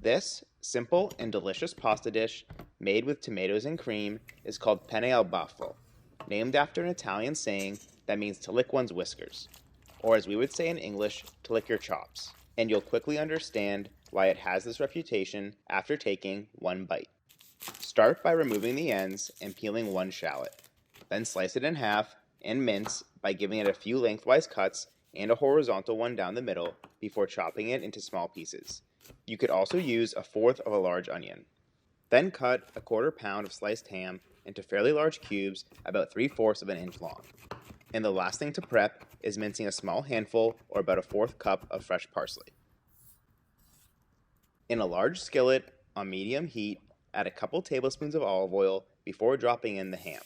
This simple and delicious pasta dish made with tomatoes and cream is called Penne al Baffo, named after an Italian saying that means to lick one's whiskers, or as we would say in English, to lick your chops, and you'll quickly understand why it has this reputation after taking one bite. Start by removing the ends and peeling one shallot, then slice it in half and mince by giving it a few lengthwise cuts and a horizontal one down the middle before chopping it into small pieces. You could also use a fourth of a large onion. Then cut a quarter pound of sliced ham into fairly large cubes about 3/4 of an inch long. And the last thing to prep is mincing a small handful or about a fourth cup of fresh parsley. In a large skillet on medium heat, add a couple tablespoons of olive oil before dropping in the ham.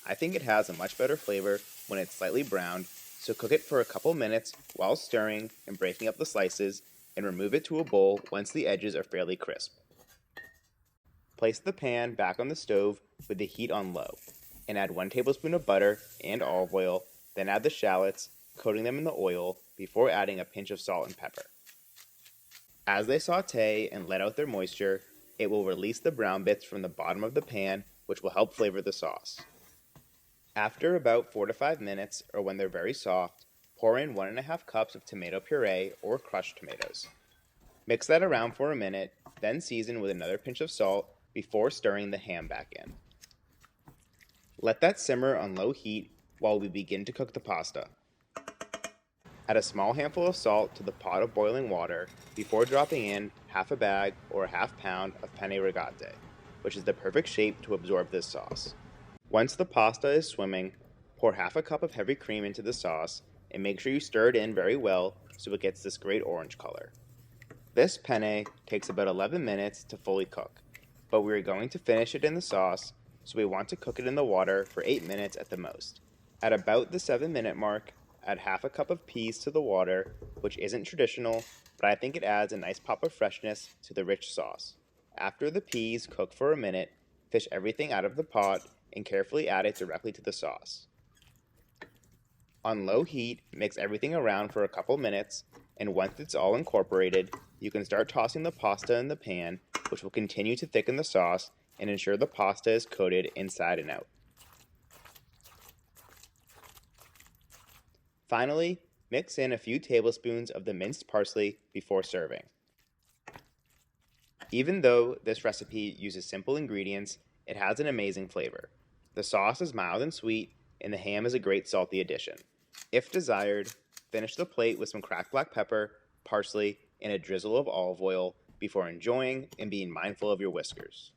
I think it has a much better flavor when it's slightly browned, so cook it for a couple minutes while stirring and breaking up the slices, and remove it to a bowl once the edges are fairly crisp. Place the pan back on the stove with the heat on low, and add 1 tablespoon of butter and olive oil, then add the shallots, coating them in the oil before adding a pinch of salt and pepper. As they saute and let out their moisture, it will release the brown bits from the bottom of the pan, which will help flavor the sauce. After about 4 to 5 minutes, or when they're very soft, pour in 1½ cups of tomato puree or crushed tomatoes. Mix that around for a minute, then season with another pinch of salt before stirring the ham back in. Let that simmer on low heat while we begin to cook the pasta. Add a small handful of salt to the pot of boiling water before dropping in half a bag or a half pound of penne rigate, which is the perfect shape to absorb this sauce. Once the pasta is swimming, pour half a cup of heavy cream into the sauce and make sure you stir it in very well so it gets this great orange color. This penne takes about 11 minutes to fully cook, but we are going to finish it in the sauce, so we want to cook it in the water for 8 minutes at the most. At about the 7-minute mark, add half a cup of peas to the water, which isn't traditional, but I think it adds a nice pop of freshness to the rich sauce. After the peas cook for a minute, fish everything out of the pot and carefully add it directly to the sauce. On low heat, mix everything around for a couple minutes, and once it's all incorporated, you can start tossing the pasta in the pan, which will continue to thicken the sauce and ensure the pasta is coated inside and out. Finally, mix in a few tablespoons of the minced parsley before serving. Even though this recipe uses simple ingredients, it has an amazing flavor. The sauce is mild and sweet, and the ham is a great salty addition. If desired, finish the plate with some cracked black pepper, parsley, and a drizzle of olive oil before enjoying and being mindful of your whiskers.